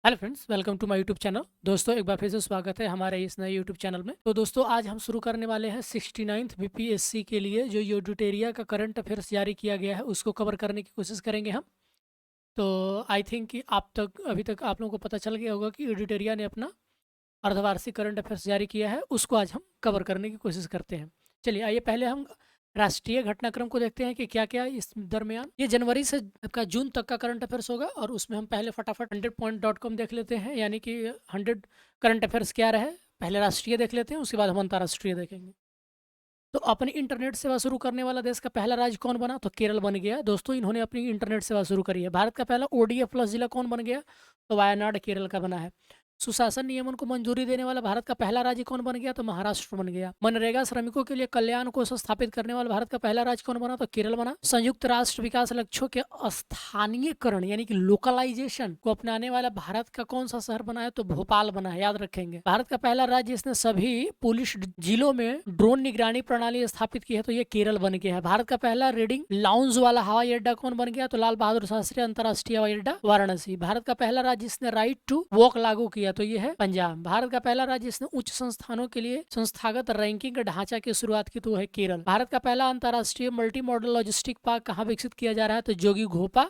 Hello friends, welcome to my YouTube channel. दोस्तों, एक बार फिर से स्वागत है हमारे इस नए यूट्यूब चैनल में। तो दोस्तों, आज हम शुरू करने वाले हैं 69th बीपीएससी के लिए जो यूडिटेरिया का करंट अफेयर्स जारी किया गया है उसको कवर करने की कोशिश करेंगे हम। तो आई थिंक कि अभी तक आप लोगों को पता चल गया होगा कि यूडिटेरिया ने अपना अर्धवार्षिक करंट अफेयर्स जारी किया है, उसको आज हम कवर करने की कोशिश करते हैं। चलिए, आइए पहले हम राष्ट्रीय घटनाक्रम को देखते हैं कि क्या क्या इस दरमियान। ये जनवरी से आपका जून तक का करंट अफेयर्स होगा और उसमें हम पहले फटाफट 100point.com देख लेते हैं, यानी कि 100 करंट अफेयर्स क्या रहे। पहले राष्ट्रीय देख लेते हैं, उसके बाद हम अंतर्राष्ट्रीय देखेंगे। तो अपनी इंटरनेट सेवा शुरू करने वाला देश का पहला राज्य कौन बना? तो केरल बन गया। दोस्तों, इन्होंने अपनी इंटरनेट सेवा शुरू करी है। भारत का पहला ओडीएफ प्लस जिला कौन बन गया? तो वायनाड केरल का बना है। सुशासन नियमन को मंजूरी देने वाला भारत का पहला राज्य कौन बन गया? तो महाराष्ट्र बन गया। मनरेगा श्रमिकों के लिए कल्याण कोष स्थापित करने वाला भारत का पहला राज्य कौन बना? तो केरल बना। संयुक्त राष्ट्र विकास लक्ष्यों के स्थानीयकरण यानी कि लोकलाइजेशन को अपनाने वाला भारत का कौन सा शहर बना है? तो भोपाल बना है, याद रखेंगे। भारत का पहला राज्य जिसने सभी पुलिस जिलों में ड्रोन निगरानी प्रणाली स्थापित की है तो ये केरल बन गया है। भारत का पहला रीडिंग लाउंज वाला हवाई अड्डा कौन बन गया? तो लाल बहादुर शास्त्री अंतर्राष्ट्रीय हवाई अड्डा वाराणसी। भारत का पहला राज्य जिसने राइट टू वॉक लागू किया तो ये है पंजाब। भारत का पहला राज्य जिसने उच्च संस्थानों के लिए संस्थागत रैंकिंग ढांचा की शुरुआत की तो है केरल। भारत का पहला अंतर्राष्ट्रीय मल्टी मॉडल लॉजिस्टिक पार्क कहाँ विकसित किया जा रहा है? तो जोगी घोपा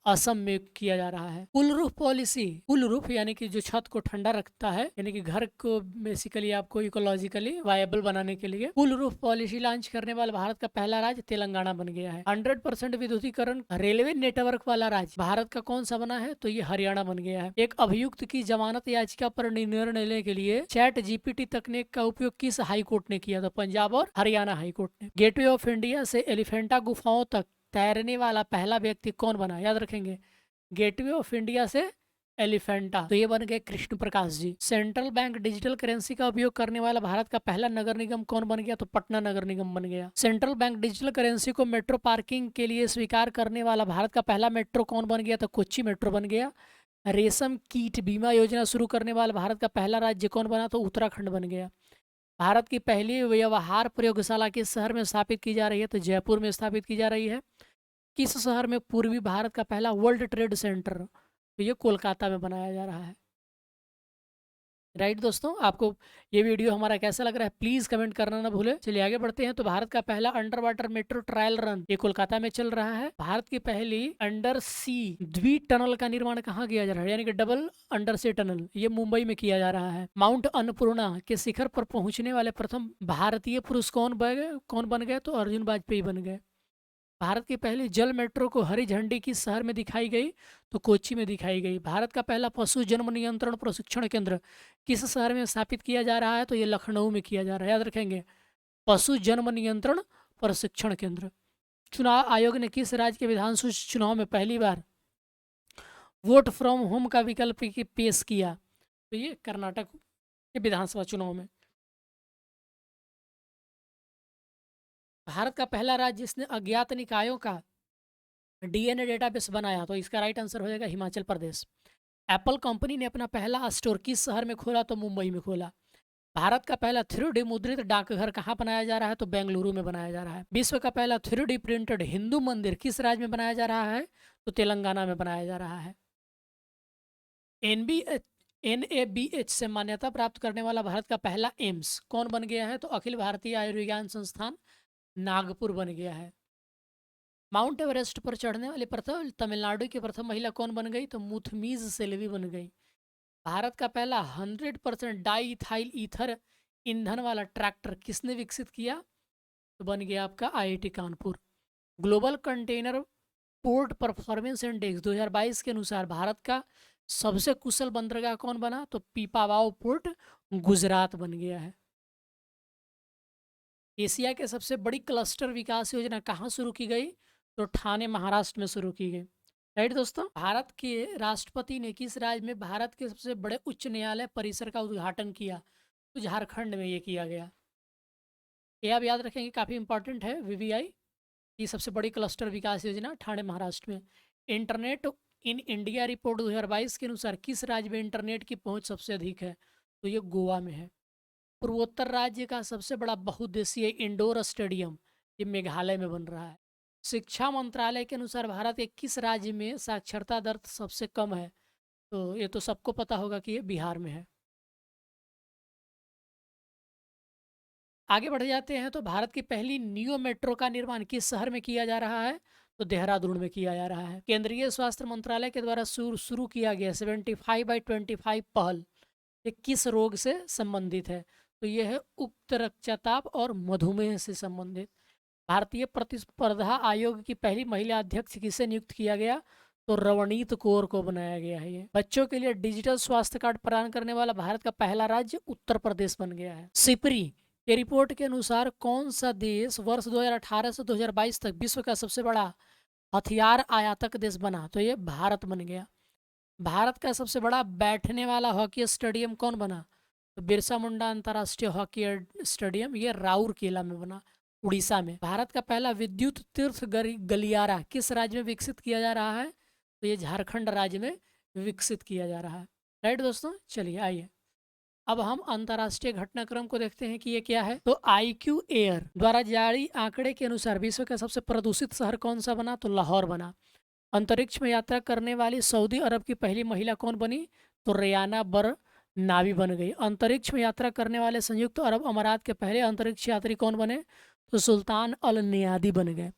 असम में किया जा रहा है। Cool roof policy, cool roof यानी कि जो छत को ठंडा रखता है, यानी कि घर को बेसिकली आपको इकोलॉजिकली वायबल बनाने के लिए कूल रूफ पॉलिसी लॉन्च करने वाला भारत का पहला राज्य तेलंगाना बन गया है। 100% विद्युतीकरण रेलवे नेटवर्क वाला राज्य भारत का कौन सा बना है? तो ये हरियाणा बन गया है। एक अभियुक्त की जमानत याचिका पर निर्णय लेने के लिए चैट जीपीटी तकनीक का उपयोग किस हाई कोर्ट ने किया? तो पंजाब और हरियाणा हाई कोर्ट ने। गेटवे ऑफ इंडिया से एलिफेंटा गुफाओं तक तैरने वाला पहला व्यक्ति कौन बना? याद रखेंगे, गेटवे ऑफ इंडिया से एलिफेंटा, तो ये बन गए Krishna Prakash ji. Central bank digital currency का उपयोग करने वाला भारत का पहला नगर निगम कौन बन गया? तो पटना नगर निगम बन गया। सेंट्रल बैंक डिजिटल करेंसी को मेट्रो पार्किंग के लिए स्वीकार करने वाला भारत का पहला मेट्रो कौन बन गया? तो कोच्चि मेट्रो बन गया। रेशम कीट बीमा योजना शुरू करने वाला भारत का पहला राज्य कौन बना? तो उत्तराखंड बन गया। भारत की पहली व्यवहार प्रयोगशाला किस शहर में स्थापित की जा रही है? तो जयपुर में स्थापित की जा रही है। किस शहर में पूर्वी भारत का पहला वर्ल्ड ट्रेड सेंटर? तो ये कोलकाता में बनाया जा रहा है। राइट दोस्तों, आपको ये वीडियो हमारा कैसा लग रहा है प्लीज कमेंट करना ना भूले। चलिए आगे बढ़ते हैं। तो भारत का पहला under water metro trial run ये कोलकाता में चल रहा है। भारत की पहली अंडर सी द्वी टनल का निर्माण कहाँ किया जा रहा है, यानी कि डबल अंडर सी टनल, ये मुंबई में किया जा रहा है। माउंट अन्नपूर्णा के शिखर पर पहुंचने वाले प्रथम भारतीय पुरुष कौन बन गए? तो अर्जुन वाजपेयी बन गए। भारत की पहली जल मेट्रो को हरी झंडी किस शहर में दिखाई गई? तो कोच्चि में दिखाई गई। भारत का पहला पशु जन्म नियंत्रण प्रशिक्षण केंद्र किस शहर में स्थापित किया जा रहा है? तो ये लखनऊ में किया जा रहा है, याद रखेंगे, पशु जन्म नियंत्रण प्रशिक्षण केंद्र। चुनाव आयोग ने किस राज्य के विधानसभा चुनाव में पहली बार वोट फ्रॉम होम का विकल्प पेश किया? तो ये कर्नाटक के विधानसभा चुनाव में। भारत का पहला राज्य जिसने अज्ञात निकायों का डीएनए डेटाबेस बनाया तो इसका राइट आंसर हो जाएगा हिमाचल प्रदेश। एप्पल कंपनी ने अपना पहला स्टोर किस शहर में खोला? तो मुंबई में खोला। भारत का पहला 3D मुद्रित डाकघर कहाँ बनाया जा रहा है? तो बेंगलुरु में बनाया जा रहा है। विश्व का पहला 3D प्रिंटेड हिंदू मंदिर किस राज्य में बनाया जा रहा है? तो तेलंगाना में बनाया जा रहा है। एनबीएच NABH से मान्यता प्राप्त करने वाला भारत का पहला एम्स कौन बन गया है? तो अखिल भारतीय आयुर्विज्ञान संस्थान नागपुर बन गया है। माउंट एवरेस्ट पर चढ़ने वाली प्रथम तमिलनाडु की प्रथम महिला कौन बन गई? तो मुथमीज सेल्वी बन गई। भारत का पहला 100% डाई इथाइल ईथर ईंधन वाला ट्रैक्टर किसने विकसित किया? तो बन गया आपका IIT Kanpur. Global container port performance index 2022 के अनुसार भारत का सबसे कुशल बंदरगाह कौन बना? तो पीपावाव पोर्ट गुजरात बन गया है। एशिया के सबसे बड़ी क्लस्टर विकास योजना कहाँ शुरू की गई? तो ठाणे महाराष्ट्र में शुरू की गई। राइट दोस्तों, भारत के राष्ट्रपति ने किस राज्य में भारत के सबसे बड़े उच्च न्यायालय परिसर का उद्घाटन किया? तो झारखंड में ये किया गया। ये आप याद रखेंगे, काफ़ी इंपॉर्टेंट है। वीवीआई की सबसे बड़ी क्लस्टर विकास योजना ठाणे महाराष्ट्र में। इंटरनेट इन इंडिया रिपोर्ट 2022 के अनुसार किस राज्य में इंटरनेट की पहुंच सबसे अधिक है? तो ये गोवा में है। पूर्वोत्तर राज्य का सबसे बड़ा बहुउद्देशीय इंडोर स्टेडियम ये मेघालय में बन रहा है। शिक्षा मंत्रालय के अनुसार भारत के किस राज्य में साक्षरता दर सबसे कम है? तो ये तो सबको पता होगा कि ये बिहार में है। आगे बढ़ जाते हैं तो भारत की पहली नियो मेट्रो का निर्माण किस शहर में किया जा रहा है? तो देहरादून में किया जा रहा है। केंद्रीय स्वास्थ्य मंत्रालय के द्वारा शुरू किया गया 75/25 पहल, ये किस रोग से संबंधित है? तो यह है उच्च रक्तचाप और मधुमेह से संबंधित। भारतीय प्रतिस्पर्धा आयोग की पहली महिला अध्यक्ष किसे नियुक्त किया गया? तो रवनीत कौर को बनाया गया है। ये बच्चों के लिए डिजिटल स्वास्थ्य कार्ड प्रदान करने वाला भारत का पहला राज्य उत्तर प्रदेश बन गया है। सिपरी के रिपोर्ट के अनुसार कौन सा देश वर्ष 2018 से 2022 तक विश्व का सबसे बड़ा हथियार आयातक देश बना? तो ये भारत बन गया। भारत का सबसे बड़ा बैठने वाला हॉकी स्टेडियम कौन बना? तो बिरसा मुंडा अंतर्राष्ट्रीय हॉकी स्टेडियम, ये राउरकेला में बना, उड़ीसा में। भारत का पहला विद्युत तीर्थ गलियारा किस राज्य में विकसित किया जा रहा है? तो ये झारखंड राज्य में विकसित किया जा रहा है। राइट दोस्तों, चलिए आइए अब हम अंतर्राष्ट्रीय घटनाक्रम को देखते हैं कि ये क्या है। तो IQ एयर द्वारा जारी आंकड़े के अनुसार विश्व का सबसे प्रदूषित शहर कौन सा बना? तो लाहौर बना। अंतरिक्ष में यात्रा करने वाली सऊदी अरब की पहली महिला कौन बनी? तो रेयाना बर नावी बन गई। अंतरिक्ष में यात्रा करने वाले संयुक्त अरब अमारात के पहले अंतरिक्ष यात्री कौन बने? तो सुल्तान अल नियादी बन गए।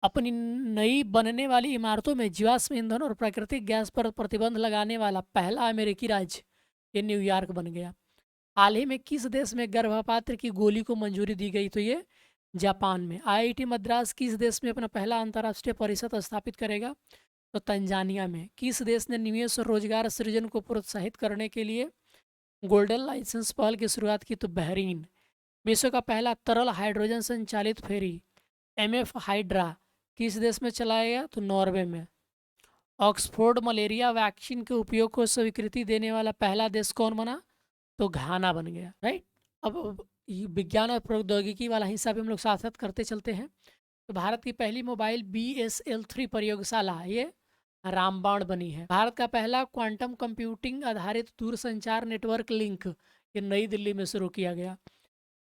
अपनी नई बनने वाली इमारतों में जीवाश्म ईंधन और प्राकृतिक गैस पर प्रतिबंध लगाने वाला पहला अमेरिकी राज्य ये न्यूयॉर्क बन गया। हाल ही में किस देश में गर्भपात की गोली को मंजूरी दी गई? तो ये जापान में। IIT मद्रास किस देश में अपना पहला अंतर्राष्ट्रीय परिषद स्थापित करेगा? तो तंजानिया में। किस देश ने निवेश और रोजगार सृजन को प्रोत्साहित करने के लिए गोल्डन लाइसेंस पहल की शुरुआत की? तो बहरीन। विश्व का पहला तरल हाइड्रोजन संचालित फेरी MF हाइड्रा किस देश में चलाया गया? तो नॉर्वे में। ऑक्सफोर्ड मलेरिया वैक्सीन के उपयोग को स्वीकृति देने वाला पहला देश कौन बना? तो घाना बन गया। राइट। अब ये विज्ञान और प्रौद्योगिकी वाला हिस्सा भी हम लोग साथ साथ करते चलते हैं। तो भारत की पहली मोबाइल BSL-3 प्रयोगशाला ये रामबाण बनी है। भारत का पहला क्वांटम कंप्यूटिंग आधारित दूरसंचार नेटवर्क लिंक ये नई दिल्ली में शुरू किया गया।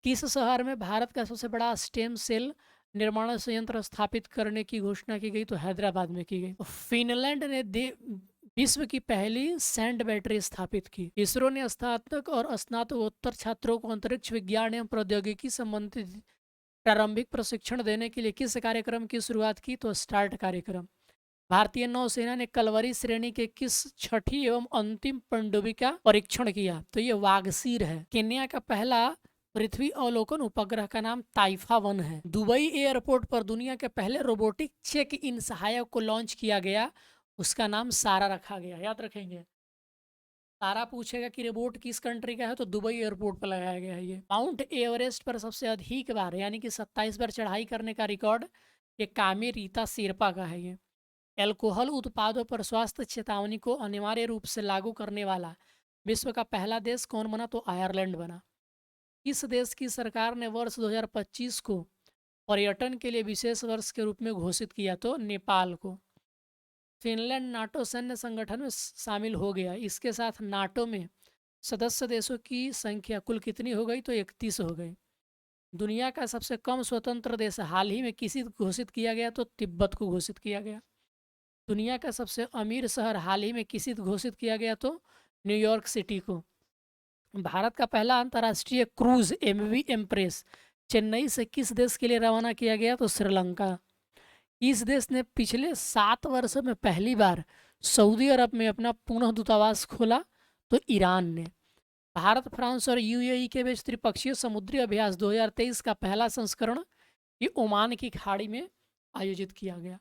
किस शहर में भारत का सबसे बड़ा स्टेम सेल निर्माण संयंत्र स्थापित करने की घोषणा की गई? तो हैदराबाद में की गई। तो फिनलैंड ने विश्व की पहली सैंड बैटरी स्थापित की। इसरो ने स्नातक और स्नातकोत्तर छात्रों को अंतरिक्ष विज्ञान एवं प्रौद्योगिकी संबंधित प्रारंभिक प्रशिक्षण देने के लिए किस कार्यक्रम की शुरुआत की? तो स्टार्ट कार्यक्रम। भारतीय नौसेना ने कलवरी श्रेणी के किस छठी एवं अंतिम पनडुब्बी का परीक्षण किया? तो ये वागसीर है। केन्या का पहला पृथ्वी अवलोकन उपग्रह का नाम ताइफा 1 है। दुबई एयरपोर्ट पर दुनिया के पहले रोबोटिक चेक इन सहायक को लॉन्च किया गया, उसका नाम सारा रखा गया। याद रखेंगे, सारा पूछेगा कि रोबोट किस कंट्री का है तो दुबई एयरपोर्ट पर लगाया गया है। ये माउंट एवरेस्ट पर सबसे अधिक बार यानी कि 27 बार चढ़ाई करने का रिकॉर्ड ये कामी रीता शेरपा का है। ये अल्कोहल उत्पादों पर स्वास्थ्य चेतावनी को अनिवार्य रूप से लागू करने वाला विश्व का पहला देश कौन बना? तो आयरलैंड बना। इस देश की सरकार ने वर्ष 2025 को पर्यटन के लिए विशेष वर्ष के रूप में घोषित किया? तो नेपाल को। फिनलैंड नाटो सैन्य संगठन में शामिल हो गया। इसके साथ नाटो में सदस्य देशों की संख्या कुल कितनी हो गई? तो 31 हो गई। दुनिया का सबसे कम स्वतंत्र देश हाल ही में किसी घोषित किया गया? तो तिब्बत को घोषित किया गया। दुनिया का सबसे अमीर शहर हाल ही में किसी घोषित किया गया? तो न्यूयॉर्क सिटी को। भारत का पहला अंतर्राष्ट्रीय क्रूज MV एम्प्रेस चेन्नई से किस देश के लिए रवाना किया गया? तो श्रीलंका। इस देश ने पिछले 7 वर्षों में पहली बार सऊदी अरब में अपना पुनः दूतावास खोला? तो ईरान ने। भारत, फ्रांस और UAE के बीच त्रिपक्षीय समुद्री अभ्यास 2023 का पहला संस्करण ये ओमान की खाड़ी में आयोजित किया गया।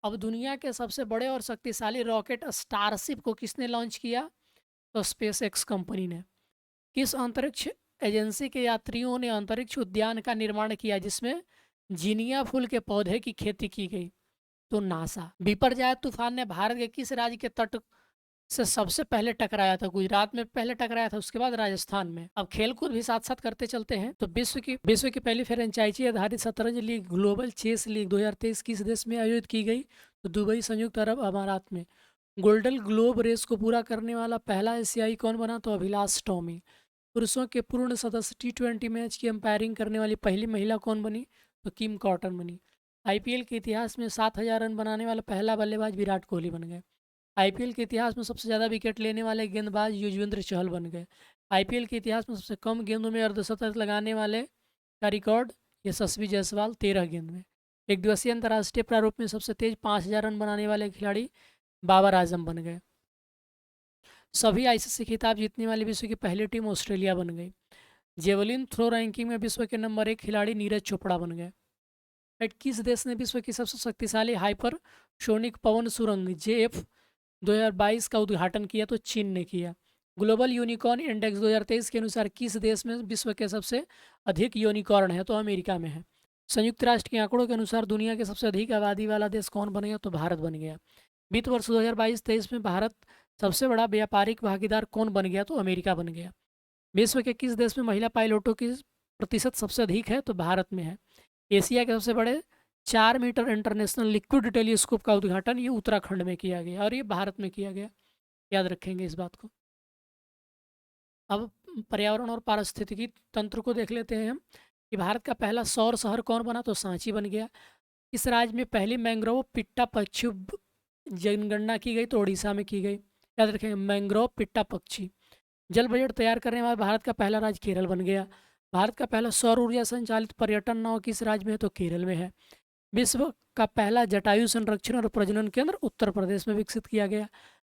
अब दुनिया के सबसे बड़े और शक्तिशाली रॉकेट स्टारशिप को किसने लॉन्च किया? तो SpaceX कंपनी ने। किस अंतरिक्ष एजेंसी के यात्रियों ने अंतरिक्ष उद्यान का निर्माण किया जिसमें जीनिया फूल के पौधे की खेती की गई? तो नासा। बिपरजॉय तूफान ने भारत के किस राज्य के तट से सबसे पहले टकराया था? गुजरात में पहले टकराया था, उसके बाद राजस्थान में। अब खेलकूद भी साथ साथ करते चलते हैं। तो विश्व की पहली फ्रेंचाइजी आधारित शतरंज लीग ग्लोबल चेस लीग 2023 किस देश में आयोजित की गई? तो दुबई, संयुक्त अरब अमारात में। गोल्डन ग्लोब रेस को पूरा करने वाला पहला एशियाई कौन बना? तो अभिलाष टॉमी। पुरुषों के पूर्ण सदस्य T20 मैच की अंपायरिंग करने वाली पहली महिला कौन बनी? तो किम कॉटन बनी। IPL के इतिहास में 7,000 रन बनाने वाला पहला बल्लेबाज विराट कोहली बन गए। आईपीएल के इतिहास में सबसे ज़्यादा विकेट लेने वाले गेंदबाज युजवेंद्र चहल बन गए। आईपीएल के इतिहास में सबसे कम गेंदों में अर्धशतक लगाने वाले का रिकॉर्ड यशस्वी जायसवाल 13 गेंद में। एक दिवसीय अंतर्राष्ट्रीय प्रारूप में सबसे तेज 5,000 रन बनाने वाले खिलाड़ी बाबर आजम बन गए। सभी आईसीसी खिताब जीतने वाली विश्व की पहली टीम ऑस्ट्रेलिया बन गई। जेवलिन थ्रो रैंकिंग में विश्व के नंबर 1 खिलाड़ी नीरज चोपड़ा बन गए। किस देश ने विश्व की सबसे शक्तिशाली हाइपरसोनिक पवन सुरंग जेएफ 2022 का उद्घाटन किया? तो चीन ने किया। ग्लोबल यूनिकॉर्न इंडेक्स 2023 के अनुसार किस देश में विश्व के सबसे अधिक यूनिकॉर्न है? तो अमेरिका में है। संयुक्त राष्ट्र के आंकड़ों के अनुसार दुनिया के सबसे अधिक आबादी वाला देश कौन बन गया? तो भारत बन गया। वित्त वर्ष 2022-23 में भारत सबसे बड़ा व्यापारिक भागीदार कौन बन गया? तो अमेरिका बन गया। विश्व के किस देश में महिला पायलटों की प्रतिशत सबसे अधिक है? तो भारत में है। एशिया के सबसे बड़े 4 मीटर इंटरनेशनल लिक्विड टेलीस्कोप का उद्घाटन ये उत्तराखंड में किया गया और ये भारत में किया गया। याद रखेंगे इस बात को। अब पर्यावरण और पारिस्थितिकी तंत्र को देख लेते हैं हम कि भारत का पहला सौर शहर कौन बना? तो सांची बन गया। इस राज्य में पहली मैंग्रोव पिट्टा पक्षी जनगणना की गई? तो उड़ीसा में की गई। याद रखेंगे, मैंग्रोव पिट्टा पक्षी। जल बजट तैयार करने वाला भारत का पहला राज्य केरल बन गया। भारत का पहला सौर ऊर्जा संचालित पर्यटन नाव किस राज्य में है? तो केरल में है। विश्व का पहला जटायु संरक्षण और प्रजनन केंद्र उत्तर प्रदेश में विकसित किया गया।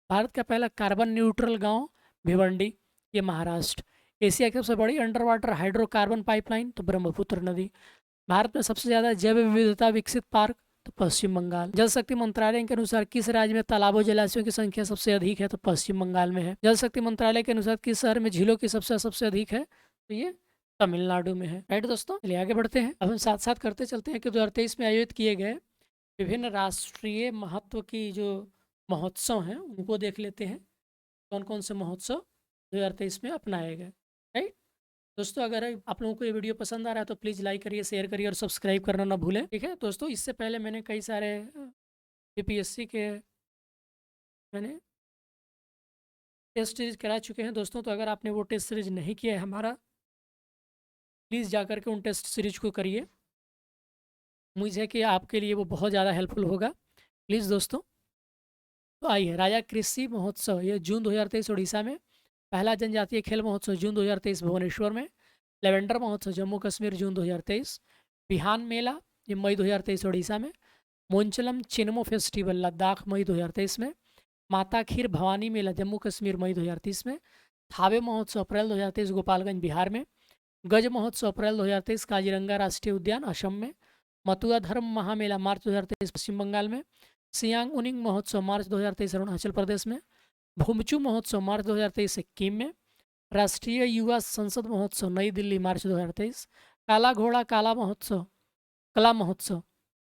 भारत का पहला कार्बन न्यूट्रल गांव भिवंडी, ये महाराष्ट्र। एशिया की सबसे बड़ी अंडर वाटर हाइड्रोकार्बन पाइपलाइन? तो ब्रह्मपुत्र नदी। भारत में सबसे ज़्यादा जैव विविधता विकसित पार्क? तो पश्चिम बंगाल। जल शक्ति मंत्रालय के अनुसार किस राज्य में तालाबों जलाशयों की संख्या सबसे अधिक है? तो पश्चिम बंगाल में है। जल शक्ति मंत्रालय के अनुसार किस शहर में झीलों की सबसे अधिक है? तो ये तमिलनाडु में है। राइट दोस्तों, चलिए आगे बढ़ते हैं। अब हम साथ साथ करते चलते हैं कि 2023 में आयोजित किए गए विभिन्न राष्ट्रीय महत्व की जो महोत्सव हैं उनको देख लेते हैं। कौन कौन से महोत्सव 2023 में अपनाए गए। राइट दोस्तों, अगर आप लोगों को ये वीडियो पसंद आ रहा है तो प्लीज़ लाइक करिए, शेयर करिए और सब्सक्राइब करना ना भूलें। ठीक है दोस्तों, इससे पहले मैंने कई सारे यूपीएससी के मैंने टेस्ट सीरीज करा चुके हैं दोस्तों। तो अगर आपने वो टेस्ट सीरीज नहीं किया है हमारा, प्लीज़ जाकर के उन टेस्ट सीरीज को करिए। मुझे कि आपके लिए वो बहुत ज़्यादा हेल्पफुल होगा। प्लीज़ दोस्तों, तो आइए, राजा कृषि महोत्सव ये जून 2023 उड़ीसा में। पहला जनजातीय खेल महोत्सव जून 2023 भुवनेश्वर में। लेवेंडर महोत्सव जम्मू कश्मीर जून 2023। बिहान मेला ये मई 2023 उड़ीसा में। मोंचलम चिन्मो फेस्टिवल लद्दाख मई 2023 में। माता खीर भवानी मेला जम्मू कश्मीर मई 2030 में। थावे महोत्सव अप्रैल 2023 गोपालगंज बिहार में। गज महोत्सव अप्रैल 2023 काजीरंगा राष्ट्रीय उद्यान असम में। मथुरा धर्म महामेला मार्च 2023 पश्चिम बंगाल में। सियांग उनिंग महोत्सव मार्च 2023 अरुणाचल प्रदेश में। भूमचू महोत्सव मार्च 2023 सिक्किम में। राष्ट्रीय युवा संसद महोत्सव नई दिल्ली मार्च 2023। काला घोड़ा कला महोत्सव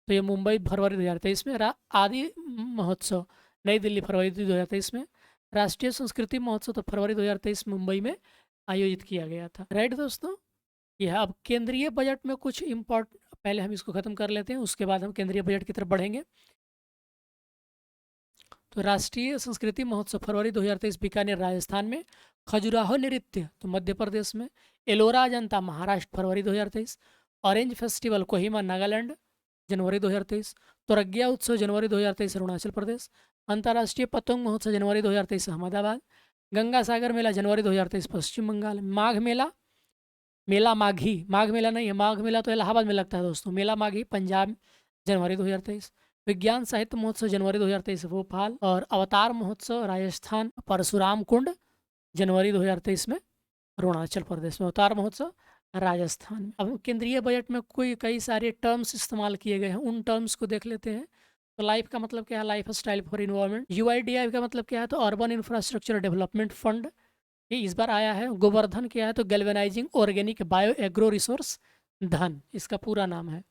तो ये मुंबई फरवरी 2023 में। आदि महोत्सव नई दिल्ली फरवरी 2023 में। राष्ट्रीय संस्कृति महोत्सव तो फरवरी 2023 मुंबई में आयोजित किया गया था। राइट दोस्तों, यह अब केंद्रीय बजट में कुछ पहले हम इसको ख़त्म कर लेते हैं, उसके बाद हम केंद्रीय बजट की तरफ बढ़ेंगे। तो राष्ट्रीय संस्कृति महोत्सव फरवरी 2023 बीकानेर राजस्थान में। खजुराहो नृत्य तो मध्य प्रदेश में। एलोरा जनता महाराष्ट्र फरवरी 2023। ऑरेंज फेस्टिवल कोहिमा नागालैंड जनवरी 2023। तुरग्या उत्सव जनवरी 2023 अरुणाचल प्रदेश। अंतर्राष्ट्रीय पतंग महोत्सव जनवरी 2023 अहमदाबाद। गंगा सागर मेला जनवरी 2023 पश्चिम बंगाल। माघ मेला नहीं है, माघ मेला तो इलाहाबाद में लगता है दोस्तों। मेला माघी पंजाब जनवरी 2023। विज्ञान साहित्य महोत्सव जनवरी 2023 भोपाल। और अवतार महोत्सव राजस्थान परशुराम कुंड जनवरी 2023 में अरुणाचल प्रदेश में। अवतार महोत्सव राजस्थान में। अब केंद्रीय बजट में कई सारे टर्म्स इस्तेमाल किए गए हैं, उन टर्म्स को देख लेते हैं। तो लाइफ का मतलब क्या है? Life style for environment. UIDAI का मतलब क्या है? तो अर्बन इंफ्रास्ट्रक्चर डेवलपमेंट फंड, ये इस बार आया है। गोवर्धन क्या है? तो galvanising organic bio agro resource धन इसका पूरा नाम है।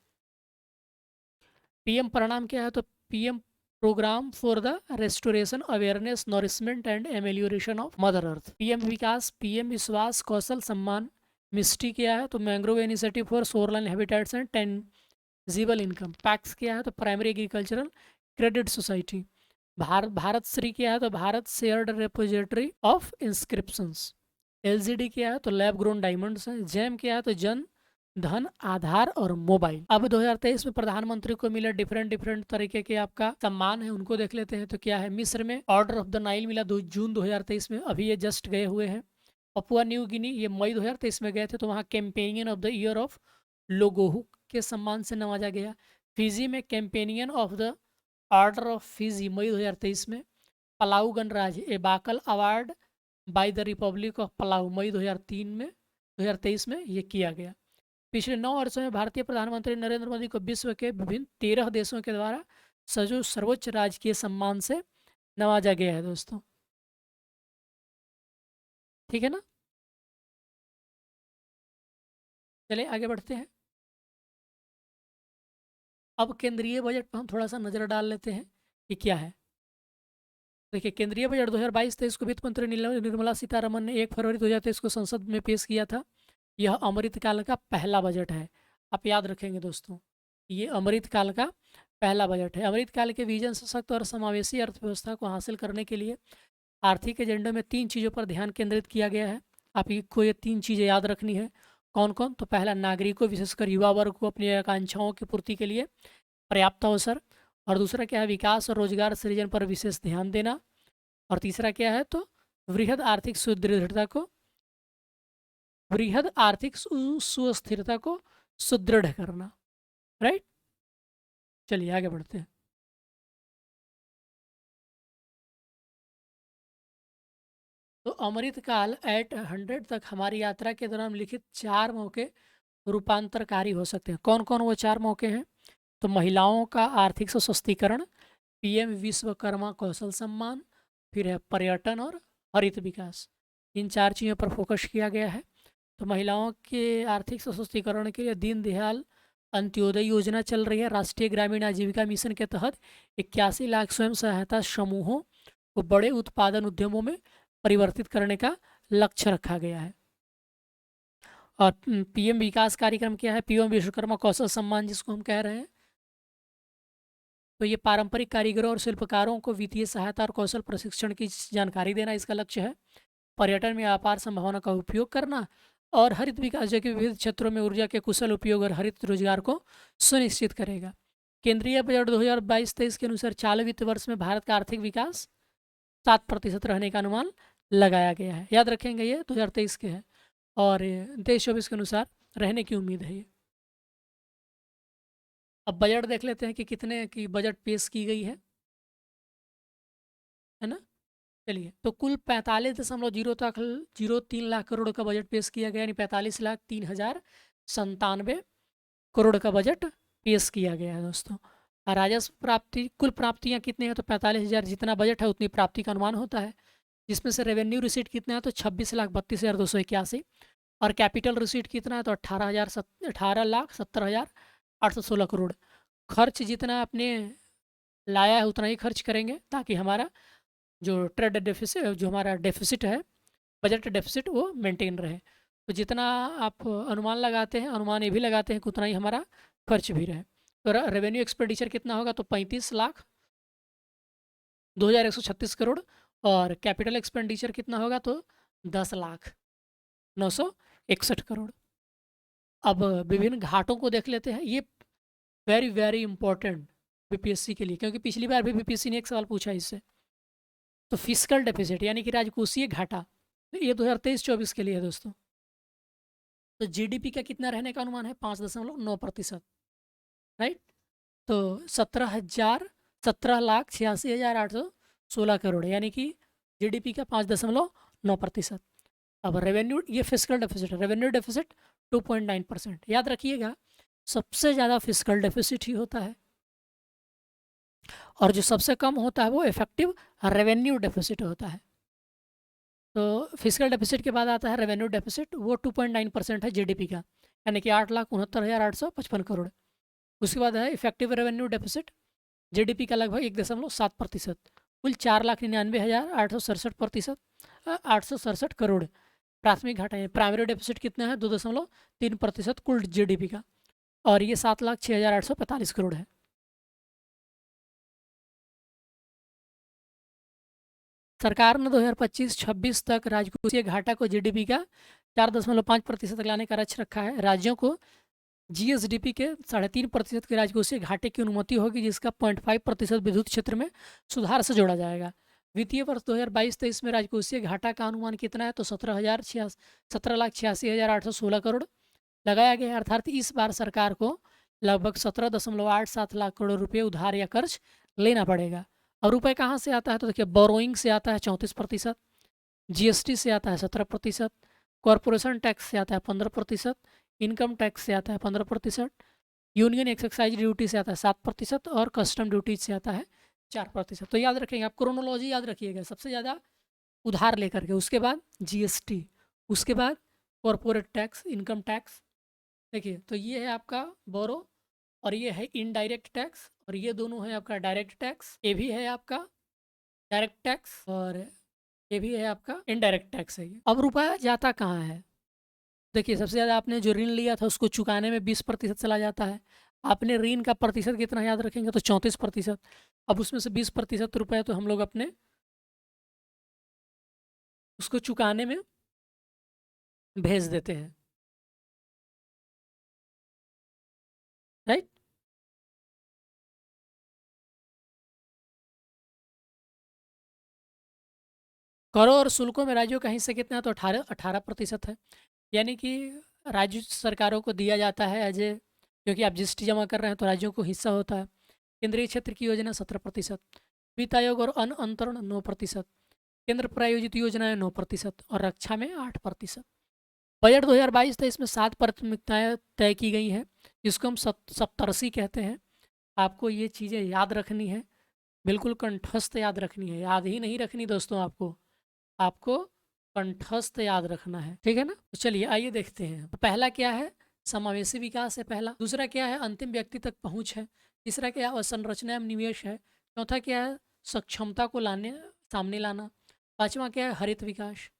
पीएम परिणाम क्या है? तो PM programme for the restoration awareness nourishment and amelioration of Mother Earth. PM Vikas, PM Vishwas, Kaushal Samman. MISHTI क्या है? तो mangrove initiative for shoreline habitats and tangible income. PACS क्या है? तो primary agricultural credit society. Bharat Shri क्या है? तो Bharat shared repository of inscriptions. LGD क्या है? तो लैब ग्रोन डायमंड्स है। जैम क्या है? तो जन धन, आधार और मोबाइल। अब 2023 में प्रधानमंत्री को मिला डिफरेंट डिफरेंट तरीके के आपका सम्मान है, उनको देख लेते हैं। तो क्या है, मिस्र में ऑर्डर ऑफ द नाइल मिला जून 2023 में, अभी ये जस्ट गए हुए हैं। पपुआ न्यू गिनी ये मई 2023 में गए थे, तो वहाँ companion of the year of Logohu के सम्मान से नवाजा गया। फिजी में companion of the order of Fiji May 2023 में। पलाऊ गणराज्य Ebakl award by the republic of Palau May 2023 में ये किया गया। पिछले 9 वर्षों में भारतीय प्रधानमंत्री नरेंद्र मोदी को विश्व के विभिन्न 13 देशों के द्वारा सजो सर्वोच्च राजकीय सम्मान से नवाजा गया है दोस्तों। ठीक है ना, चलिए आगे बढ़ते हैं। अब केंद्रीय बजट पर हम थोड़ा सा नजर डाल लेते हैं कि क्या है। देखिए, केंद्रीय बजट 2022-23 को वित्त मंत्री निर्मला सीतारमन ने 1 फरवरी 2023 को संसद में पेश किया था। यह अमृतकाल का पहला बजट है, आप याद रखेंगे दोस्तों, ये अमृतकाल का पहला बजट है। अमृतकाल के विजन सशक्त और समावेशी अर्थव्यवस्था को हासिल करने के लिए आर्थिक एजेंडे में 3 चीज़ों पर ध्यान केंद्रित किया गया है। आपको ये 3 चीज़ें याद रखनी है। कौन कौन? तो पहला, नागरिकों विशेषकर युवा वर्ग को अपनी आकांक्षाओं की पूर्ति के लिए पर्याप्त अवसर। और दूसरा क्या है, विकास और रोजगार सृजन पर विशेष ध्यान देना। और तीसरा क्या है, तो वृहद आर्थिक सुदृढ़ता को सुस्थिरता को सुदृढ़ करना। राइट, चलिए आगे बढ़ते हैं। तो अमृतकाल एट 100 तक हमारी यात्रा के दौरान लिखित 4 मौके रूपांतरकारी हो सकते हैं। कौन कौन वो 4 मौके हैं? तो महिलाओं का आर्थिक सशक्तिकरण, पीएम विश्वकर्मा कौशल सम्मान, फिर है पर्यटन और हरित विकास। इन 4 चीज़ों पर फोकस किया गया है। तो महिलाओं के आर्थिक सशक्तिकरण के लिए दीनदयाल अंत्योदय योजना चल रही है। राष्ट्रीय ग्रामीण आजीविका मिशन के तहत 81 लाख स्वयं सहायता समूहों को बड़े उत्पादन उद्यमों में परिवर्तित करने का लक्ष्य रखा गया है। और पीएम विकास कार्यक्रम क्या है? पीएम विश्वकर्मा कौशल सम्मान जिसको हम कह रहे हैं, तो ये पारंपरिक कारीगरों और शिल्पकारों को वित्तीय सहायता और कौशल प्रशिक्षण की जानकारी देना इसका लक्ष्य है। पर्यटन में व्यापार संभावना का उपयोग करना और हरित विकास जो कि विविध क्षेत्रों में ऊर्जा के कुशल उपयोग और हरित रोजगार को सुनिश्चित करेगा। केंद्रीय बजट 2022-23 के अनुसार चालू वित्त वर्ष में भारत का आर्थिक विकास 7% रहने का अनुमान लगाया गया है। याद रखेंगे, ये 2023 के हैं और 23-24 के अनुसार रहने की उम्मीद है ये। अब बजट देख लेते हैं कि कितने की बजट पेश की गई है ना। चलिए, तो कुल 45.03 लाख करोड़ का बजट पेश किया गया, यानी 45,03,097 करोड़ का बजट पेश किया गया है दोस्तों। और राजस्व प्राप्ति, कुल प्राप्तियां कितनी है? तो 45,000 जितना बजट है उतनी प्राप्ति का अनुमान होता है, जिसमें से रेवेन्यू रिसीट कितना है? तो 26,32,281। और कैपिटल रिसीट कितना है? तो 18,70,816 करोड़। खर्च जितना आपने लाया है उतना ही खर्च करेंगे, ताकि हमारा जो ट्रेड डेफिसिट, जो हमारा डेफिसिट है, बजट डेफिसिट, वो मेंटेन रहे। तो जितना आप अनुमान लगाते हैं, अनुमान ये भी लगाते हैं कि उतना ही हमारा खर्च भी रहे। तो रेवेन्यू एक्सपेंडिचर कितना होगा? तो 35,02,136 करोड़। और कैपिटल एक्सपेंडिचर कितना होगा? तो 10,09,61 करोड़। अब विभिन्न घाटों को देख लेते हैं। ये वेरी वेरी इंपॉर्टेंट बीपीएससी के लिए, क्योंकि पिछली बार भी बीपीएससी ने एक सवाल पूछा इससे। तो फिस्कल डेफिसिट यानी कि राजकोषीय घाटा, तो ये 2023-24 के लिए है दोस्तों। तो जीडीपी का कितना रहने का अनुमान है? 5.9%। राइट, तो 17,86,816 करोड़, यानी कि जीडीपी का 5.9%। अब रेवेन्यू, ये फिस्कल डेफिसिट है, रेवेन्यू डेफिसिट 2.9%। याद रखिएगा, सबसे ज़्यादा फिस्कल डेफिसिट ही होता है, और जो सबसे कम होता है वो इफेक्टिव रेवेन्यू डेफिसिट होता है। तो फिस्कल डेफिसिट के बाद आता है रेवेन्यू डेफिसिट, वो 2.9% है जीडीपी का, यानी कि 8,69,855 करोड़। उसके बाद है इफेक्टिव रेवेन्यू डेफिसिट, जीडीपी का लगभग 1.7%, कुल 4,99,867 करोड़। प्राथमिक घाटा है, प्राइमरी डेफिसिट कितना है? 2.3% कुल जीडीपी का, और ये 7,06,845 करोड़ है। सरकार ने 2025-26 तक राजकोषीय घाटा को जीडीपी का 4.5% तक लाने का लक्ष्य रखा है। राज्यों को जीएसडीपी के 3.5% के राजकोषीय घाटे की अनुमति होगी, जिसका 0.5% विद्युत क्षेत्र में सुधार से जोड़ा जाएगा। वित्तीय वर्ष 2022-23 में राजकोषीय घाटा का अनुमान कितना है? तो 17,86,816 करोड़ लगाया गया है। अर्थात इस बार सरकार को लगभग 17.87 लाख करोड़ रुपये उधार या कर्ज लेना पड़ेगा। और रुपये कहाँ से आता है? तो देखिए, बोरोइंग से आता है 34%, जीएसटी से आता है 17%, कॉरपोरेशन टैक्स से आता है 15%, इनकम टैक्स से आता है 15%, यूनियन एक्साइज ड्यूटी से आता है 7% और कस्टम ड्यूटी से आता है 4%। तो याद रखेंगे आप, क्रोनोलॉजी याद रखिएगा। सबसे ज़्यादा उधार लेकर के, उसके बाद जीएसटी, उसके बाद कॉरपोरेट टैक्स, इनकम टैक्स। देखिए, तो ये है आपका बोरो, और ये है इनडायरेक्ट टैक्स, और ये दोनों है आपका डायरेक्ट टैक्स। ये भी है आपका डायरेक्ट टैक्स और ये भी है आपका इनडायरेक्ट टैक्स है। अब रुपया जाता कहाँ है? देखिए, सबसे ज़्यादा आपने जो ऋण लिया था उसको चुकाने में 20% चला जाता है। आपने ऋण का प्रतिशत कितना याद रखेंगे? तो 34%। अब उसमें से 20% रुपये तो हम लोग अपने उसको चुकाने में भेज देते हैं, राइट। करों और शुल्कों में राज्यों का हिस्सा कितना है? तो 18% है। यानी कि राज्य सरकारों को दिया जाता है एज ए, क्योंकि आप जीएसटी जमा कर रहे हैं तो राज्यों को हिस्सा होता है। केंद्रीय क्षेत्र की योजना 17%, वित्त आयोग और अन्य अंतरण 9%, केंद्र प्रायोजित योजनाएं 9% और रक्षा में 8%। बजट 2022-23 में 7 प्राथमिकताएं तय की गई हैं, जिसको हम सप्तर्षि कहते हैं। आपको ये चीज़ें याद रखनी है, बिल्कुल कंठस्थ याद रखनी है, याद ही नहीं रखनी दोस्तों, आपको आपको कंठस्थ याद रखना है, ठीक है ना। तो चलिए आइए देखते हैं। तो पहला क्या है? समावेशी विकास है पहला। दूसरा क्या है? अंतिम व्यक्ति तक पहुंच है। तीसरा क्या है? अवसंरचना एवं निवेश है। चौथा क्या है? सक्षमता को सामने लाना। पांचवा क्या है? हरित विकास।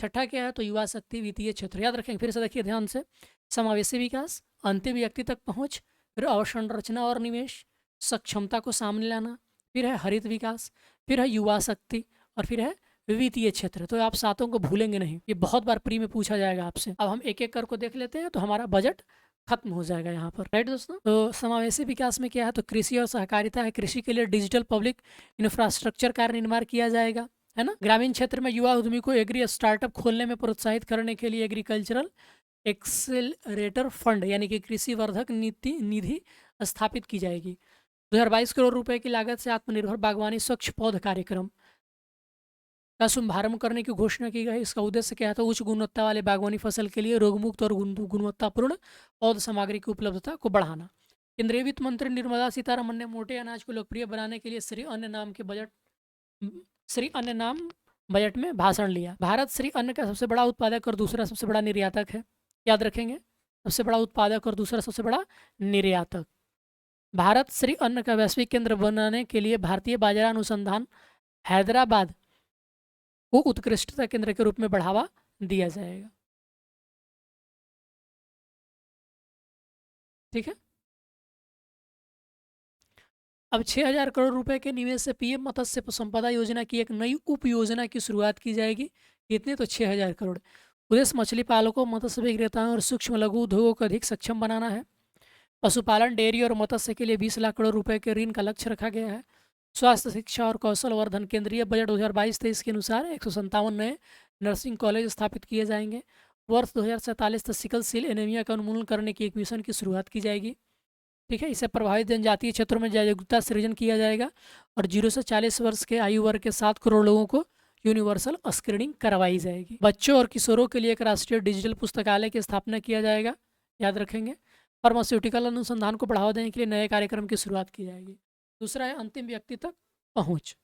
छठा क्या है? तो युवा शक्ति, वित्तीय क्षेत्र। याद रखेंगे, फिर से देखिए ध्यान से। समावेशी विकास, अंतिम व्यक्ति तक पहुंच, फिर अवसंरचना और निवेश, सक्षमता को सामने लाना, फिर है हरित विकास, फिर है युवा शक्ति, और फिर है वित्तीय क्षेत्र। तो आप सातों को भूलेंगे नहीं, ये बहुत बार प्री में पूछा जाएगा आपसे। अब हम एक एक कर को देख लेते हैं तो हमारा बजट खत्म हो जाएगा यहाँ पर, राइट दोस्तों। तो समावेशी विकास में क्या है? तो कृषि और सहकारिता है। कृषि के लिए डिजिटल पब्लिक इंफ्रास्ट्रक्चर का निर्माण किया जाएगा, है ना। ग्रामीण क्षेत्र में युवा उद्यमी को एग्री स्टार्टअप खोलने में प्रोत्साहित करने के लिए एग्रीकल्चरल एक्सेलरेटर फंड यानी कि कृषि वर्धक नीति निधि स्थापित की जाएगी। 2022 करोड़ रुपए की लागत से आत्मनिर्भर बागवानी स्वच्छ पौध कार्यक्रम का शुभारंभ करने की घोषणा की गई। इसका उद्देश्य क्या है? तो उच्च गुणवत्ता वाले बागवानी फसल के लिए रोगमुक्त और गुणवत्तापूर्ण पौध सामग्री की उपलब्धता को बढ़ाना। केंद्रीय वित्त मंत्री निर्मला सीतारमण ने मोटे अनाज को लोकप्रिय बनाने के लिए श्री अन्न नाम बजट में भाषण लिया। भारत श्री अन्न का सबसे बड़ा उत्पादक और दूसरा सबसे बड़ा निर्यातक है। याद रखेंगे, सबसे बड़ा उत्पादक और दूसरा सबसे बड़ा निर्यातक। भारत श्री अन्न का वैश्विक केंद्र बनाने के लिए भारतीय बाजार अनुसंधान हैदराबाद को उत्कृष्टता केंद्र के रूप में बढ़ावा दिया जाएगा, ठीक है। अब 6,000 करोड़ रुपए के निवेश से पीएम मत्स्य संपदा योजना की एक नई उप योजना की शुरुआत की जाएगी। कितने? तो 6,000 करोड़। उद्देश्य मछली पालकों, मत्स्य विक्रेताओं और सूक्ष्म लघु उद्योगों को अधिक सक्षम बनाना है। पशुपालन, डेयरी और मत्स्य के लिए 20 लाख करोड़ रुपए के ऋण का लक्ष्य रखा गया है। स्वास्थ्य, शिक्षा और कौशल वर्धन, केंद्रीय बजट 2022-23 के अनुसार 157 नए नर्सिंग कॉलेज स्थापित किए जाएंगे। वर्ष 2047 तक सिकल सेल एनीमिया का उन्मूलन करने की एक मिशन की शुरुआत की जाएगी, ठीक है। इससे प्रभावित जनजातीय क्षेत्रों में जागरूकता सृजन किया जाएगा और 0 से 40 वर्ष के आयु वर्ग के 7 करोड़ लोगों को यूनिवर्सल स्क्रीनिंग करवाई जाएगी। बच्चों और किशोरों के लिए एक राष्ट्रीय डिजिटल पुस्तकालय की स्थापना किया जाएगा, याद रखेंगे। फार्मास्यूटिकल अनुसंधान को बढ़ावा देने के लिए नए कार्यक्रम की शुरुआत की जाएगी। दूसरा है अंतिम व्यक्ति तक पहुंच।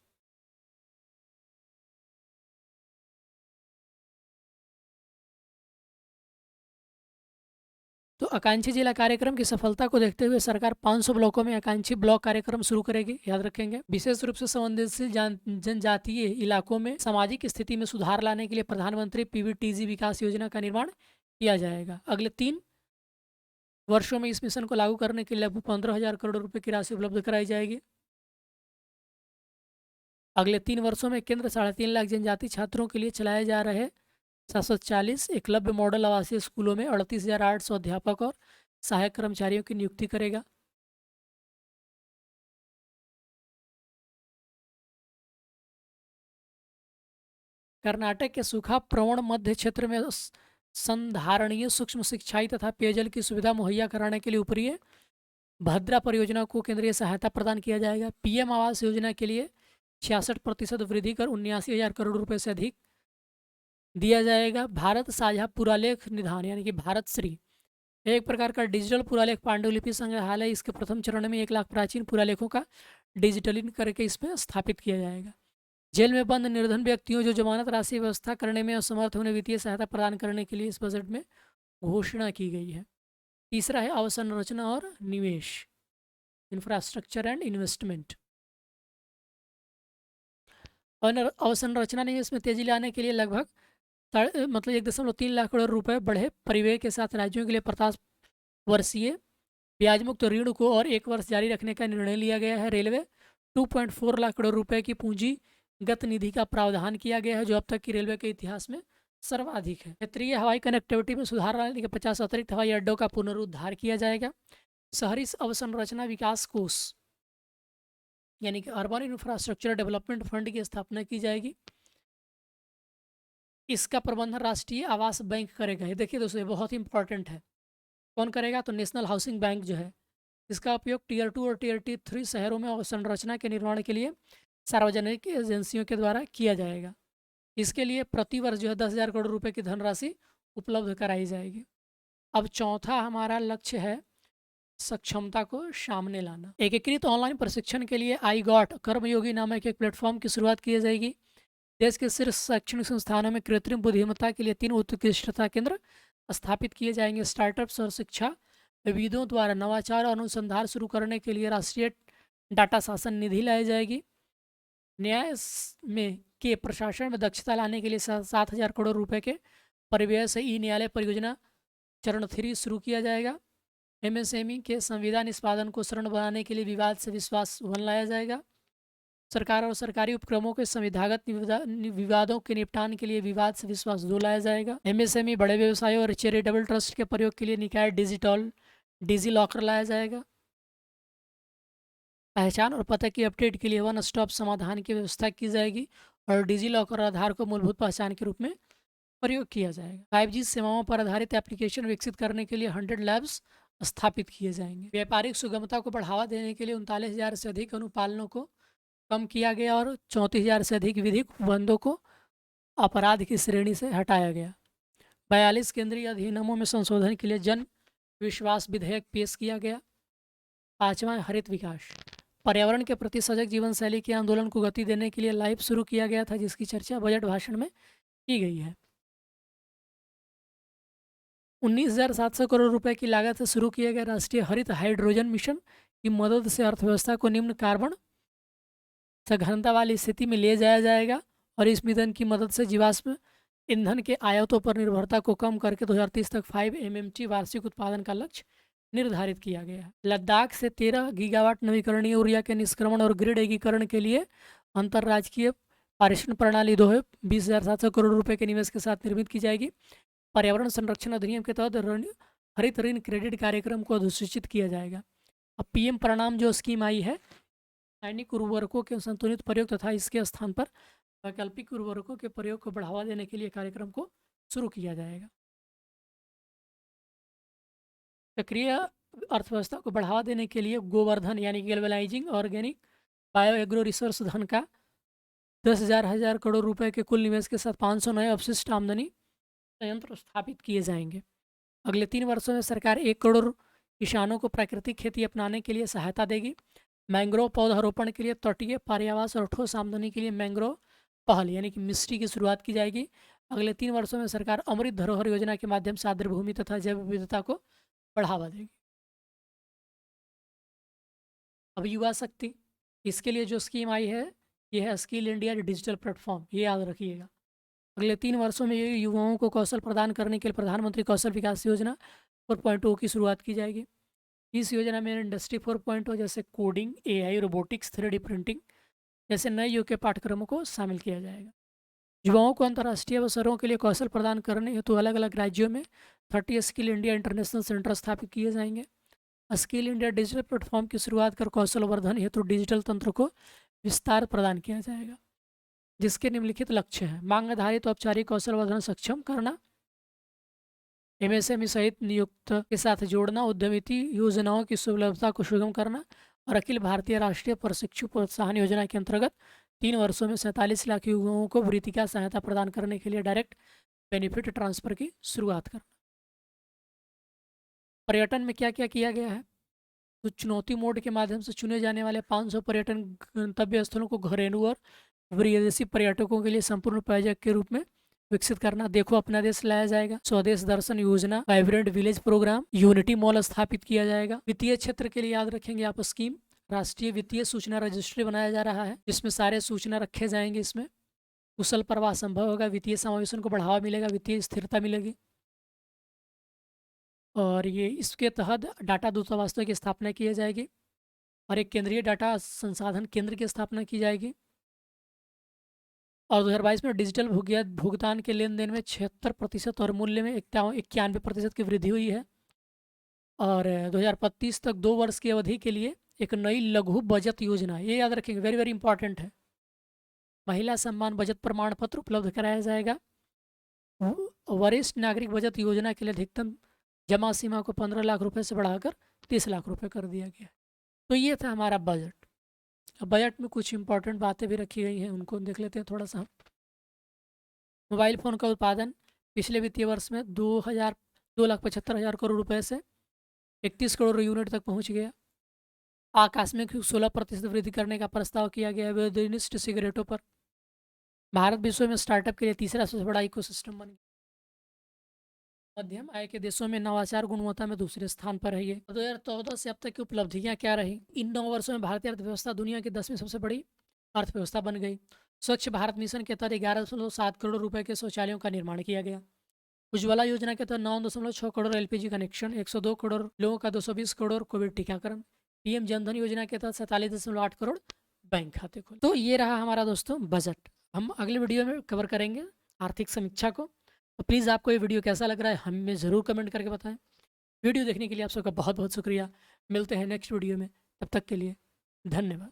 तो आकांक्षी जिला कार्यक्रम की सफलता को देखते हुए सरकार 500 ब्लॉकों में आकांक्षी ब्लॉक कार्यक्रम शुरू करेगी, याद रखेंगे। विशेष रूप से संवेदनशील जनजातीय इलाकों में सामाजिक स्थिति में सुधार लाने के लिए प्रधानमंत्री पीवीटीजी विकास योजना का निर्माण किया जाएगा। अगले 3 वर्षों में इस मिशन को लागू करने के लिए लगभग 15,000 करोड़ रुपए की राशि उपलब्ध कराई जाएगी। अगले 3 वर्षों में केंद्र 3.5 लाख जनजाति छात्रों के लिए चलाए जा रहे 740 एकलव्य मॉडल आवासीय स्कूलों में 38,800 अध्यापक और सहायक कर्मचारियों की नियुक्ति करेगा। कर्नाटक के सूखा प्रवण मध्य क्षेत्र में संधारणीय सूक्ष्म सिंचाई तथा पेयजल की सुविधा मुहैया कराने के लिए ऊपरी भद्रा परियोजना को केंद्रीय सहायता प्रदान किया जाएगा। पीएम आवास योजना के लिए 66% वृद्धि कर 79,000 करोड़ रुपए से अधिक दिया जाएगा। भारत साझा पुरालेख निधान यानी कि भारत श्री एक प्रकार का डिजिटल पुरालेख पांडुलिपि संग्रहालय, इसके प्रथम चरण में 1 लाख प्राचीन पुरालेखों का डिजिटलीकरण करके इसमें स्थापित किया जाएगा। जेल में बंद निर्धन व्यक्तियों जो जमानत राशि व्यवस्था करने में असमर्थ होने वित्तीय सहायता प्रदान करने के लिए इस बजट में घोषणा की गई है। तीसरा है अवसंरचना और निवेश, इंफ्रास्ट्रक्चर एंड इन्वेस्टमेंट। और अवसंरचना निवेश में तेजी लाने के लिए लगभग 1.3 लाख करोड़ रुपए बढ़े परिव्यय के साथ राज्यों के लिए 50 वर्षीय ब्याज मुक्त ऋण को और 1 वर्ष जारी रखने का निर्णय लिया गया है। रेलवे 2.4 लाख करोड़ रुपए की पूंजीगत निधि का प्रावधान किया गया है, जो अब तक की रेलवे के इतिहास में सर्वाधिक है। क्षेत्रीय हवाई कनेक्टिविटी में सुधार लाने के 50 अतिरिक्त हवाई अड्डों का पुनरुद्धार किया जाएगा। शहरी अवसंरचना विकास कोष यानी कि अर्बन इंफ्रास्ट्रक्चर डेवलपमेंट फंड की स्थापना की जाएगी। इसका प्रबंधन राष्ट्रीय आवास बैंक करेगा। ये देखिए दोस्तों, ये बहुत ही इंपॉर्टेंट है। कौन करेगा? तो नेशनल हाउसिंग बैंक जो है, इसका उपयोग टीयर 2 और टीयर 3 शहरों में अवसंरचना के निर्माण के लिए सार्वजनिक एजेंसियों के द्वारा किया जाएगा। इसके लिए प्रति वर्ष जो है 10,000 करोड़ रुपए की धनराशि उपलब्ध कराई जाएगी। अब चौथा हमारा लक्ष्य है सक्षमता को सामने लाना। एकीकृत ऑनलाइन प्रशिक्षण के लिए आई गॉट कर्मयोगी नामक एक प्लेटफॉर्म की शुरुआत की जाएगी। देश के शीर्ष शैक्षणिक संस्थानों में कृत्रिम बुद्धिमत्ता के लिए 3 उत्कृष्टता केंद्र स्थापित किए जाएंगे। स्टार्टअप्स और शिक्षा विदों द्वारा नवाचार और अनुसंधान शुरू करने के लिए राष्ट्रीय डाटा शासन निधि लाई जाएगी। न्याय में के प्रशासन में दक्षता लाने के लिए 7,000 करोड़ रुपए के परिव्यय से ई न्यायालय परियोजना चरण 3 शुरू किया जाएगा। एमएसएमई के संविदा निष्पादन को सरल बनाने के लिए विवाद से विश्वास वन लाया जाएगा। सरकार और सरकारी उपक्रमों के संविधागत विवादों के निपटान के लिए विवाद से विश्वास 2 लाया जाएगा। एमएसएमई बड़े व्यवसायों और चैरिटेबल ट्रस्ट के प्रयोग के लिए निकाय डिजी लॉकर लाया जाएगा। पहचान और पते की अपडेट के लिए 1 स्टॉप समाधान की व्यवस्था की जाएगी और डिजी लॉकर आधार को मूलभूत पहचान के रूप में प्रयोग किया जाएगा। 5G सेवाओं पर आधारित एप्लीकेशन विकसित करने के लिए 100 लैब्स स्थापित किए जाएंगे। व्यापारिक सुगमता को बढ़ावा देने के लिए 39,000 से अधिक अनुपालनों को कम किया गया और 34,000 से अधिक विधिक बंदों को अपराध की श्रेणी से हटाया गया। 42 केंद्रीय अधिनियमों में संशोधन के लिए जन विश्वास विधेयक पेश किया गया। 5वां हरित विकास, पर्यावरण के प्रति सजग जीवन शैली के आंदोलन को गति देने के लिए लाइव शुरू किया गया था, जिसकी चर्चा बजट भाषण में की गई है। 19,700 करोड़ रुपए की लागत से शुरू किया गया राष्ट्रीय हरित हाइड्रोजन मिशन की मदद से अर्थव्यवस्था को निम्न कार्बन सघनता वाली स्थिति में ले जाया जाएगा और इस मिशन की मदद से जीवाश्म ईंधन के आयातों पर निर्भरता को कम करके 2030 तक 5 MMT वार्षिक उत्पादन का लक्ष्य निर्धारित किया गया है। लद्दाख से 13 गीगावाट नवीकरणीय ऊर्जा के निष्क्रमण और ग्रिड एकीकरण के लिए अंतर्राज्यीय पारेषण प्रणाली 20,700 करोड़ रुपए के निवेश के साथ निर्मित की जाएगी। पर्यावरण संरक्षण अधिनियम के तहत हरित ऋण क्रेडिट कार्यक्रम को अधिसूचित किया जाएगा। अब पीएम प्रणाम जो स्कीम आई है, रासायनिक उर्वरकों के संतुलित प्रयोग तथा इसके स्थान पर वैकल्पिक उर्वरकों के प्रयोग को बढ़ावा देने के लिए कार्यक्रम को शुरू किया जाएगा। सक्रिय अर्थव्यवस्था को बढ़ावा देने के लिए गोवर्धन यानी galvanising organic bio agro resource धन का 10,000 करोड़ रुपए के कुल निवेश के साथ 500 नए अपशिष्ट आमदनी संयंत्र स्थापित किए जाएंगे। अगले 3 वर्षों में सरकार 1 करोड़ किसानों को प्राकृतिक खेती अपनाने के लिए सहायता देगी। मैंग्रोव पौधारोपण के लिए तटीय पर्यावास और ठोस आमदनी के लिए मैंग्रोव पहल यानी कि मिस्ट्री की शुरुआत की जाएगी। अगले 3 वर्षों में सरकार अमृत धरोहर योजना के माध्यम से आर्द्र भूमि तथा जैव विविधता को बढ़ावा देगी। अब युवा शक्ति, इसके लिए जो स्कीम आई है ये है स्किल इंडिया डिजिटल प्लेटफॉर्म, ये याद रखिएगा। अगले 3 वर्षों में युवाओं को कौशल प्रदान करने के लिए प्रधानमंत्री कौशल विकास योजना 4.0 की शुरुआत की जाएगी। इस योजना में इंडस्ट्री 4.0 जैसे coding, AI, robotics, 3D printing जैसे नए युग के पाठ्यक्रमों को शामिल किया जाएगा। युवाओं को अंतर्राष्ट्रीय अवसरों के लिए कौशल प्रदान करने हेतु अलग अलग राज्यों में 30 स्किल इंडिया इंटरनेशनल सेंटर स्थापित किए जाएंगे। स्किल इंडिया डिजिटल प्लेटफॉर्म की शुरुआत कर कौशल वर्धन हेतु डिजिटल तंत्र को विस्तार प्रदान किया जाएगा, जिसके निम्नलिखित लक्ष्य हैं: मांग आधारित औपचारिक कौशल वर्धन सक्षम करना, एमएसएमई सहित नियुक्त के साथ जोड़ना, उद्यमिता योजनाओं की सुलभता को सुगम करना और अखिल भारतीय राष्ट्रीय प्रशिक्षु प्रोत्साहन योजना के अंतर्गत 3 वर्षों में 47 लाख युवाओं को वृत्तिका सहायता प्रदान करने के लिए डायरेक्ट बेनिफिट ट्रांसफर की शुरुआत करना। पर्यटन में क्या क्या किया गया है? तो चुनौती मोड के माध्यम से चुने जाने वाले 500 पर्यटन गंतव्य स्थलों को घरेलू और विदेशी पर्यटकों के लिए संपूर्ण प्रायोजक के रूप में विकसित करना। देखो अपना देश लाया जाएगा। Swadesh Darshan Yojana, vibrant village programme, unity mall स्थापित किया जाएगा। वित्तीय क्षेत्र के लिए याद रखेंगे आप स्कीम, राष्ट्रीय वित्तीय सूचना रजिस्ट्री बनाया जा रहा है, जिसमें सारे सूचना रखे जाएंगे। इसमें कुशल प्रवाह संभव होगा, वित्तीय समावेशन को बढ़ावा मिलेगा, वित्तीय स्थिरता मिलेगी। और ये इसके तहत डाटा दूतावासों की स्थापना की जाएगी और एक केंद्रीय डाटा संसाधन केंद्र की स्थापना की जाएगी। और 2022 में डिजिटल भुगतान के लेन देन में 76% और मूल्य में 91% की वृद्धि हुई है। और 2025 तक 2 वर्ष की अवधि के लिए एक नई लघु बचत योजना, ये याद रखेंगे, वेरी वेरी इंपॉर्टेंट है, महिला सम्मान बचत प्रमाण पत्र उपलब्ध कराया जाएगा। वरिष्ठ नागरिक बचत योजना के लिए अधिकतम जमा सीमा को 15 लाख रुपए से बढ़ाकर 30 लाख रुपए कर दिया गया। तो ये था हमारा बजट। अब बजट में कुछ इंपॉर्टेंट बातें भी रखी गई हैं, उनको देख लेते हैं थोड़ा सा। मोबाइल फ़ोन का उत्पादन पिछले वित्तीय वर्ष में 2,75,000 करोड़ रुपए से 31 करोड़ यूनिट तक पहुंच गया। आकस्मिक 16% वृद्धि करने का प्रस्ताव किया गया है विनिर्दिष्ट सिगरेटों पर। भारत विश्व में स्टार्टअप के लिए तीसरा सबसे बड़ा इकोसिस्टम बन गया। मध्यम आय के देशों में नवाचार गुणवत्ता में दूसरे स्थान पर है ये। 2014 से अब तक की उपलब्धियां क्या रही? इन 9 वर्षों में भारतीय अर्थव्यवस्था दुनिया की 10वीं सबसे बड़ी अर्थव्यवस्था बन गई। स्वच्छ भारत मिशन के तहत 11.7 करोड़ रुपए के शौचालयों का निर्माण किया गया। उज्ज्वला योजना के तहत 9.6 करोड़ एलपीजी कनेक्शन, 102 करोड़ लोगों का 220 करोड़ कोविड टीकाकरण। पीएम जनधन योजना के तहत 47.8 करोड़ बैंक खाते खोले। तो ये रहा हमारा दोस्तों बजट। हम अगले वीडियो में कवर करेंगे आर्थिक समीक्षा को। तो प्लीज़ आपको ये वीडियो कैसा लग रहा है हमें ज़रूर कमेंट करके बताएं। वीडियो देखने के लिए आप सबका बहुत बहुत शुक्रिया। मिलते हैं नेक्स्ट वीडियो में, तब तक के लिए धन्यवाद।